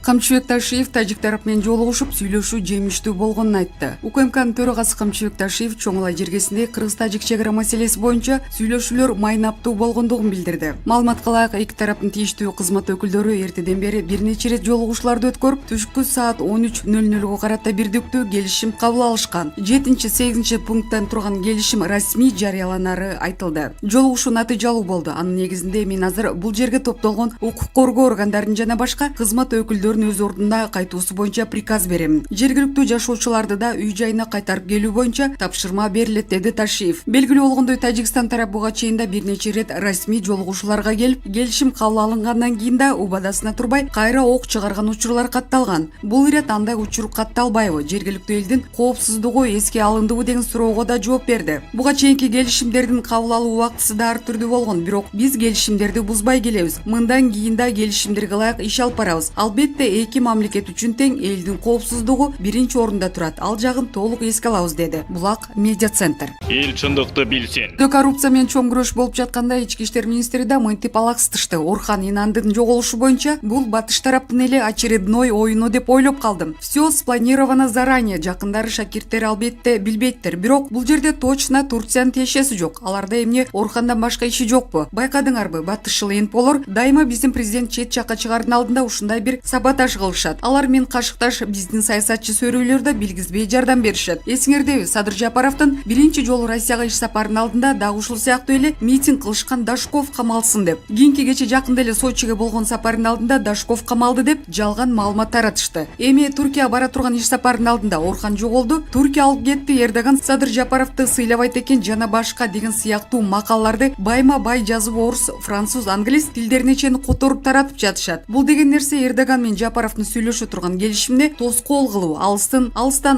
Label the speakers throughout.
Speaker 1: Камчыбек Ташиев тажик тарап менен жолугушуп сүйлөшүү жемиштүү болгонун айтты. УКМКнын төрагасы Камчыбек Ташиев чоң Алай жергесинде кыргыз-тажик чек ара маселеси боюнча сүйлөшүүлөр майнаптуу болгондугун билдирди. Маалыматка ылайык, эки тараптын тийиштүү кызмат өкүлдөрү эртеден бери бир нече ирет жолугушууларды өткөрүп, түшкү саат 13:00 карата бирдиктүү келишим кабыл алышкан. 7-8 пункттан турган келишим расмий жарыяланары айтылды. Жолугушуу натыйжалуу болду. Анын негизинде мен азыр бул жерге топтолгон укук коргоо органдарын жана башка кызмат өкүлдөрүн өз ордунда кайтуусу боюнча приказ берем. Жергиликтүү жашоочуларды да үй жайына кайтарып келүү боюнча тапшырма берилет, деди Ташиев. Белгилүү болгондой, Тажикстан тарап буга чейин да бир нече ирет расмий жолугушууларга келип, келишим кабыл алынгандан кийин да убадасына турбай кайра ок чыгарган учурлар катталган. Бул ирет андай учур катталбайбы? Жергиликтүү элдин коопсуздугу эске алындыбы деген суроого да жооп берди. Буга чейинки келишимдердин кабыл алуу убактысы да ар түрдүү болгон, бирок биз келишимдерди бузбай келебиз. Мындан кийин да келишимдерге ылайык иш алып барабыз. Албетте эки мамлекет үчүн тең, элдин коопсуздугу биринчи орунда турат. Ал жагын толук эске алабыз, деди. Булак медиа центр.
Speaker 2: Эл чындыкты билсин.
Speaker 1: Коррупция менен чоң күрөш болуп жатканда Ички иштер министри да мынтип алаксытышты. Орхан Инандын жоголушу боюнча бул батыш тараптын эле очередной оюну деп ойлоп калдым. Все спланировано заранее. Жакындары шакирттер албетте билбейттир. Бирок бул жерде точно Турциянын тиешеси жок. Аларда эмне Орхандан башка иши жокпу? Байкадыңарбы, батышчыл энполор дайыма биздин президент чет жакка чыгаардын алдында ушундай бир саботаж кылышат. Алар мен кашыкташ биздин саясатчы сөрүүлөрдө билгизбей жардам беришет. Эсиңердеби, Садыр Жапаровдун биринчи жолу Россияга иш сапарынын алдында дагы ушул сыяктуу эле митинг кылышкан Дашков камалсын деп. Кийинки кече жакында эле Сочиге болгон сапарынын алдында Дашков камалды деп жалган маалымат таратышты. Эми Туркияга бара турган иш сапарынын алдында Орхан жоголду, Туркия алып кетти, Эрдоган Садыр Жапаровду сыйлабайт экен жана башка деген сыяктуу макалларды байма бай жазып орус, француз, англис тилдерине чейин которуп таратып жатышат. Бул деген нерсе Эрдоган менен Жапаровдун сүйлөшө турган келишимде тоскоол кылуу, алыстан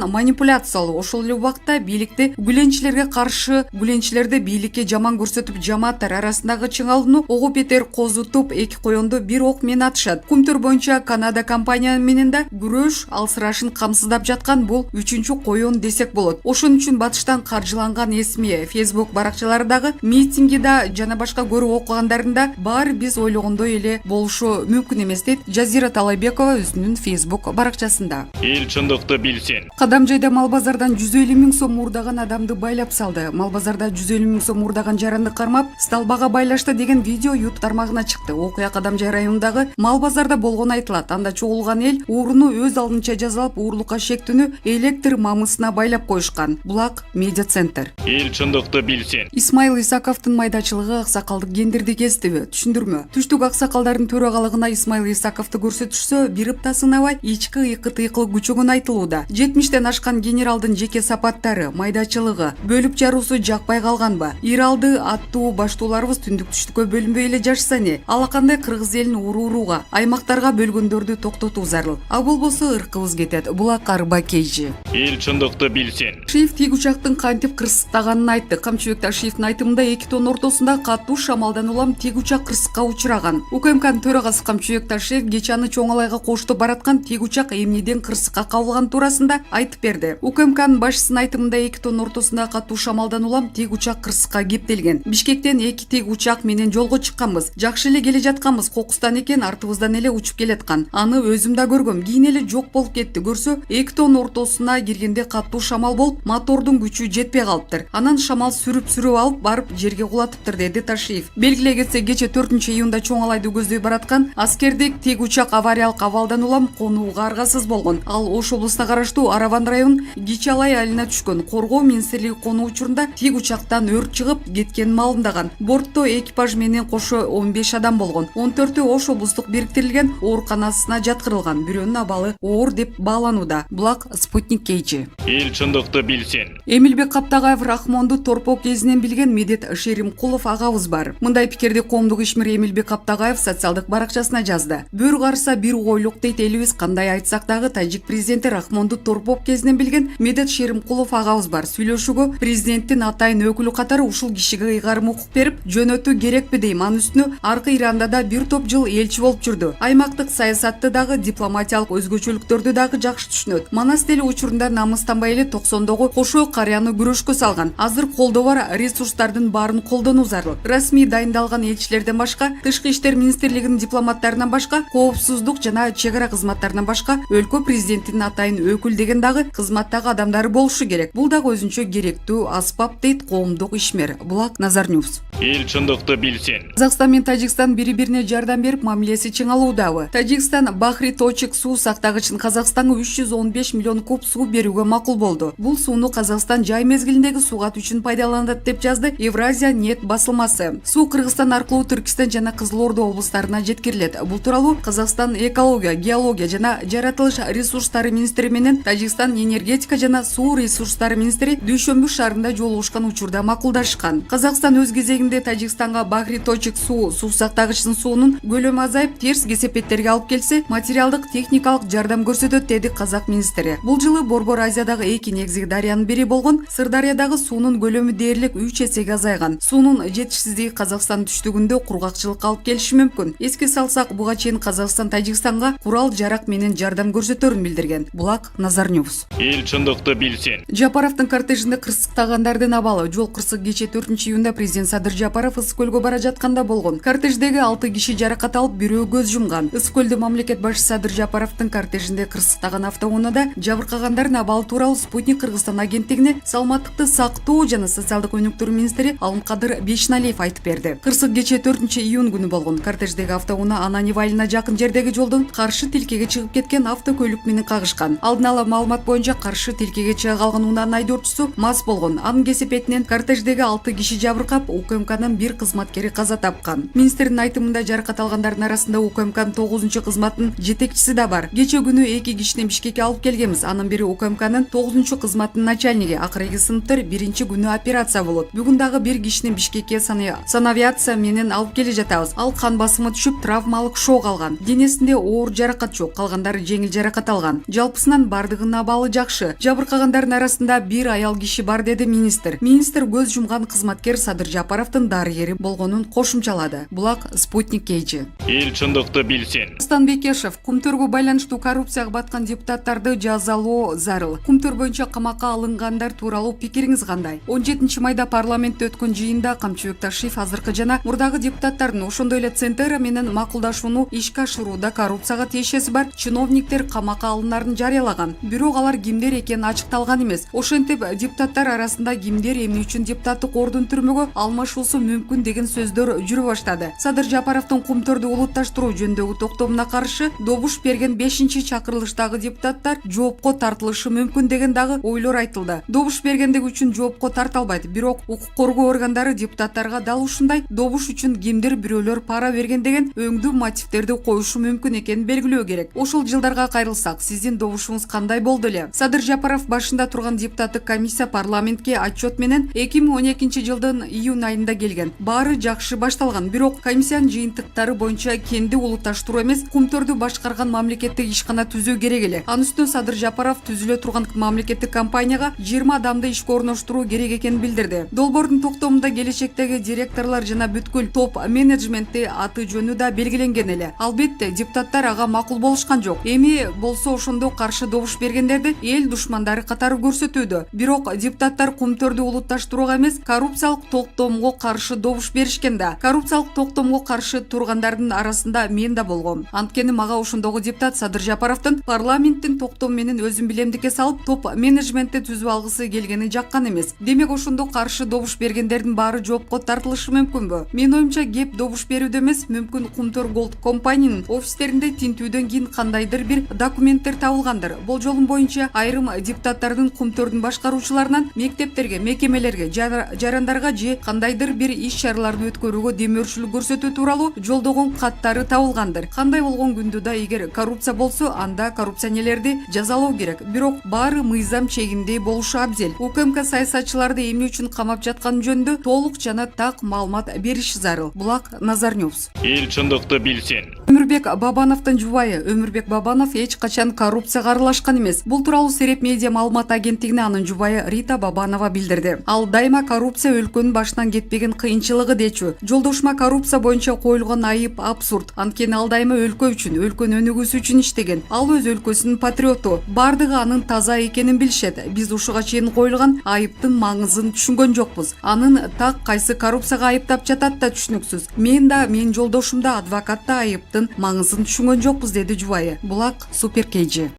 Speaker 1: манипуляциялоо. Ошол эле убакта бийликти гүленчилерге каршы, гүленчилерди бийликке жаман көрсөтүп, жамааттар арасындагы чыңалууну огуп этер козутуп, эки коёнду бир ок менен атышат. Күмтөр боюнча Канада компания менен да күрөш алсырашын камсыздап жаткан бул үчүнчү коён десек болот. Ошон үчүн батыштан каржыланган эсми Facebook баракчаларындагы митинги да жана башка көрүп окугандарында баары биз ойлогондой эле болушу мүмкүн эмес, дейт Жазира Талайбекова өзүнүн Facebook баракчасында.
Speaker 2: Эл чындыкты билсин.
Speaker 1: Кадам жайда мал базардан 150 000 сом уурдаган адамды байлап салды. Мал базарда 150 000 сом уурдаган жаранды кармап, столбага байлашты деген видео YouTube тармагына чыкты. Окуя Кадам жай районундагы мал базарда болгону айтылат. Анда чогулган эл ууруну өз алдынча жазалап, уурлукка шектүүнү электр мамысына байлап коюшкан. Булак медиа центр.
Speaker 2: Эл чындыкты билсин.
Speaker 1: Исмаил Исаковдун майдачылыгы аксакалдык гендерди кездиби? Түшүндүрмө. Түштүк аксакалдардын төрагалыгына Исмаил Исаковду көрсөтүшсө, бир ыпта сынабай ички ыйкы-тыйкылы күчөгөн айтылууда. 70тен ашкан генералдын жеке сапаттары, майдачылыгы, бөлүп жаруусу жакпай калганбы? Иралды аттуу баштууларыбыз түндүк түштүккө бөлүнбөй эле жашса не? Алакандай кыргыз элин урууруга, аймактарга бөлгөндөрдү токтотуу зарыл. А болбосо ыркыбыз кетет. Булак Арба Кейжи.
Speaker 2: Эл чындыкты билсин.
Speaker 1: Ташиев тик учактын кантип кырсыктаганын айтты. Камчыбек Ташиевдин айтымында 2 тонн ортосунда катуу шамалдан улам тик учак кырсыкка учураган. УКМКнын төрагасы Камчыбек Ташиев кечаны Чоң Алайга кошту бараткан тик учак эмнеден кырсыкка кабылган туурасында айтып берди. УКМКнын башчысынын айтымында 2 тонн ортосунда катуу шамалдан улам тик учак кырсыкка кептелген. Бишкектен 2 тик учак менен жолго чыкканбыз. Жакшы эле келе жатканбыз. Кокустан экен, артыбыздан эле учуп келаткан. Аны өзүм да көргөм. Кийин эле жок болуп кетти. Көрсө 2 тонн ортосуна киргенде катуу шамал болуп, мотордун күчү жетпей калыптыр. Анан шамал сүрүп алып барып жерге кулатыптыр, деди Ташиев. Белгилей кетсе, кече 4-июнда Чоң Алайды көздөй бараткан аскердик тик учак авариялык абалдан улам конууга аргасыз болгон. Ал Ош облусуна караштуу Араван районунун Кичи Алай айылына түшкөн. Коргоо министрлиги конуу учурунда тик учактан өрт чыгып кеткенин маалымдаган. Бортто экипаж менен кошо 15 адам болгон. 14-өө Ош облустук бириктирилген ооруканасына жаткырылган. Бирөөнүн абалы оор деп бааланууда. Булак Спутник Кейчи.
Speaker 2: Эл чындыкты билсин.
Speaker 1: Эмилбек Каптагаев Рахмонду торпок кезинен билген Медет Шеримкулов агабыз бар. Мындай пикирди коомдук ишмер Эмилбек Каптагаев социалдык баракчасына жазды. Бөр карса бир койлук дейт элибиз. Кандай айтсак дагы тажик президенти Рахмонду торпок кезинен билген Медет Шеримкулов агабыз бар. Сүйлөшүүгө президенттин атайын өкүлү катары ушул кишиге ыйгарым укук берип жөнөтүү керекпи дейм. Анын үстүнө аркы Иранда да бир топ жыл элчи болуп жүрдү. Аймактык саясатты дагы, дипломатиялык өзгөчөлүктөрдү дагы жакшы түшүнөт. Манас дели учурунда намыстанбай эле 90-догу кошо карыяны күрөшкө салган. Азыр колдо бар ресурстардын баарын колдонуу зарыл. Расмий дайындалган элчилерден башка, Тышкы иштер министрлигинин дипломаттарынан башка, коопсуздук жана жана чек ара кызматтарынан башка өлкө президентинин атайын өкүл деген дагы кызматтагы адамдары болушу керек. Бул дагы өзүнчө керектүү аспап дейт коомдук ишмер. Булак Назар Ньюс.
Speaker 2: Эл чындыкты билсин.
Speaker 1: Казакстан менен Тажикстан бири-бирине жардам берип, мамилеси чыңалуудабы. Тажикстан Бахри Точек суу сактагычын Казакстанга 315 миллион куб суу берүүгө макул болду. Бул сууну Казакстан жай мезгилиндеги сугат үчүн пайдаланат деп жазды Евразия нет басылмасы. Суу Кыргызстан аркылуу Түркистан жана Кызыл Орду облустарына жеткирилет. Бул тууралуу Казакстан экология, геология жана жаратылыш ресурстары министри менен Тажикстан энергетика жана суу ресурстары министри дүйшөмбү шаарында жолугушкан учурда макулдашкан. Казакстан өз кезегинде Тажикстанга Бахри Точек суу сактагычын суунун көлөмү азайып, терс кесепеттерге алып келсе, материалдык техникалык жардам көрсөтөт деди казак министри. Бул жылы Борбор Азиядагы эки негизги дарыянын бири болгон Сырдарыядагы суунун көлөмү дээрлик 3 эсеге азайган. Суунун жетишсиздиги Казакстан түштүгүндө кургакчылыкка алып келиши мүмкүн. Эске салсак, буга чейин Казакстан Тажикстанга курал-жарак менен жардам көрсөтөрүн билдирген. Булак Назар Ньюс.
Speaker 2: Эл чындыкты билсин.
Speaker 1: Жапаровдун кортежинде кырсыктагандардын абалы. Жол кырсык кечээ 4-июнда президент Садыр Жапаров Ысык көлгө бара жатканда болгон. Кортеждеги 6 киши жаракат алып, бирөө көз жумган. Ысык көлдө мамлекет башчысы Садыр Жапаровдун кортежинде кырсыктаган автоунаада жабыркагандардын абалы тууралуу Спутник Кыргызстан агенттигине саламаттыкты сактоо жана социалдык өнүктүрүү министри Алымкадыр Бешналиев айтып берди. Кырсык кечээ 4-июнь күнү болгон. Кортеждеги автоунаа Ананев айылына жакын жердеги жолдон каршы тилкеге чыгып кеткен автокөлүк менен кагышкан. Алдын ала маалымат боюнча каршы тилкеге чыга калган унаанын айдоочусу мас болгон. Анын кесепетинен кортеждеги 6 киши жабыркап, УКМКнын бир кызматкери каза тапкан. Министрдин айтымында жаракат алгандардын арасында УКМКнын 9-кызматтын жетекчиси да бар. Кечээ күнү 2 кишини Бишкекке алып келгенбиз. Анын бири УКМКнын 9-кызматтын начальниги. Акыркы сыныптар 1-күнү операция болот. Бүгүн дагы 1 кишини Бишкекке санавиация менен алып келе жатабыз. Ал кан басымы түшүп, травмалык шок алган. Денесинде оор жаракат жок, калгандары жеңил жаракат алган. Жалпысынан бардыгынын абалы жакшы. Жабыркагандардын арасында бир аял киши бар деди министр. Министр көз жумган кызматкер Садыр Жапаровдун дарыгери болгонун кошумчалады. Булак Спутник KG.
Speaker 2: Эл чындыкты билсин.
Speaker 1: Астан Бекешев Кумтөргө байланыштуу коррупцияга баткан депутаттарды жазалоо зарыл. Кумтөр боюнча камакка алынгандар тууралуу пикириңиз кандай? 17 майда парламентте өткөн жыйында Камчыбек Ташиев азыркы жана мурдагы депутаттардын, ошондой эле Центера менен макулдашууну ишке ашырууда коррупцияга тиешеси бар чиновниктер камакка алынарын жарыялаган. Бирок алар кимдер экени ачыкталган эмес. Ошентип депутаттар арасында кимдер эмне үчүн депутаттык ордун түрмөгө алмашуусу мүмкүн деген сөздөр жүрө баштады. Садыр Жапаровдун Кумтөрдү улутташтыруу жөнүндөгү токтомуна каршы добуш берген 5-чакырылыштагы депутаттар жоопко тартылышы мүмкүн деген дагы ойлор айтылды. Добуш бергендиги үчүн жоопко тарталбайт, бирок укук коргоо органдары депутаттарга дал ушундай добуш үчүн кимдир бирөөлөр пара берген деген өңдүү мотивдерди коюшу мүмкүн экенин белгилөө керек. Ошол жылдарга кайрылсак, сиздин добушуңуз кандай болду эле? Садыр Жапаров башында турган депутаттык комиссия парламентке отчет менен 2012 жылдын июнь айында келген. Баары жакшы башталган, бирок комиссиянын жыйынтыктары боюнча кенди улутташтыруу эмес, Кумтөрдү башкарган мамлекеттик ишкана түзүү керек эле. Анын үстүнө Садыр Жапаров түзүлө турган мамлекеттик компанияга 20 адамды ишке орноштуруу керек экенин билдирди. Долбоордун токтомунда келечектеги директорлор жана бүткүл топ менеджменти аты жөнү да белгиленген эле. Албетте, депутаттар ага макул болушкан жок. Эми болсо ошондо каршы добуш бергендерди эл душмандары катары көрсөтүүдө. Бирок депутаттар Кумтөрдү улутташтырууга эмес, коррупциялык токтомго каршы добуш беришкен да. Коррупциялык токтомго каршы тургандардын арасында мен да болгом. Анткени мага ошондогу депутат Садыр Жапаровдун парламенттин токтому менен өзүн билемдикке салып, топ менеджментти түзүп алгысы келгени жаккан эмес. Демек ошондо каршы добуш бергендердин баары жоопко тартылышы мүмкүнбү? Менин оюмча кеп добуш берүүдө эмес, мүмкүн Кумтөр Голд компаниянын офистеринде тинтүүдөн кийин кандайдыр бир документтер табылгандыр. Болжолум боюнча айрым депутаттардын Кумтөрдүн башкаруучуларынан мектептерге, мекемелерге, жарандарга же кандайдыр бир иш-чараларды өткөрүүгө демөөрчүлүк көрсөтүү тууралуу жолдогон каттары табылгандыр. Кандай болгон күндө да эгер коррупция болсо, анда коррупционерлерди жазалоо керек. Бирок баары мыйзам чегинде болушу абзел. УКМК саясатчыларды эмне үчүн камап жатканы жөнүндө толук жана так маалымат бериши зарыл. Булак Назар Ньюс.
Speaker 2: Эл чындыкты билсин.
Speaker 1: Өмүрбек Бабановдун жубайы Өмүрбек Бабанов эч качан коррупцияга аралашкан эмес. Бул тууралуу Сереп медиа маалымат агенттигине анын жубайы Рита Бабанова билдирди. Ал дайыма коррупция өлкөнүн башынан кетпеген кыйынчылыгы дечү. Жолдошума коррупция боюнча коюлган айып абсурд. Анткени ал дайыма өлкө үчүн, өлкөнүн өнүгүүсү үчүн иштеген. Ал өз өлкөсүнүн патриоту. Бардыгы анын таза экенин билишет. Биз ушуга чейин коюлган айыптын маңызын түшүнгөн жокпуз. Анын так кайсы коррупцияга айыптап жатат да түшүнүксүз. Мен да, менин жолдошум да, адвокат да айыптын маңызын түшүнгөн жокпуз, деди жубайы. Булак Супер KG.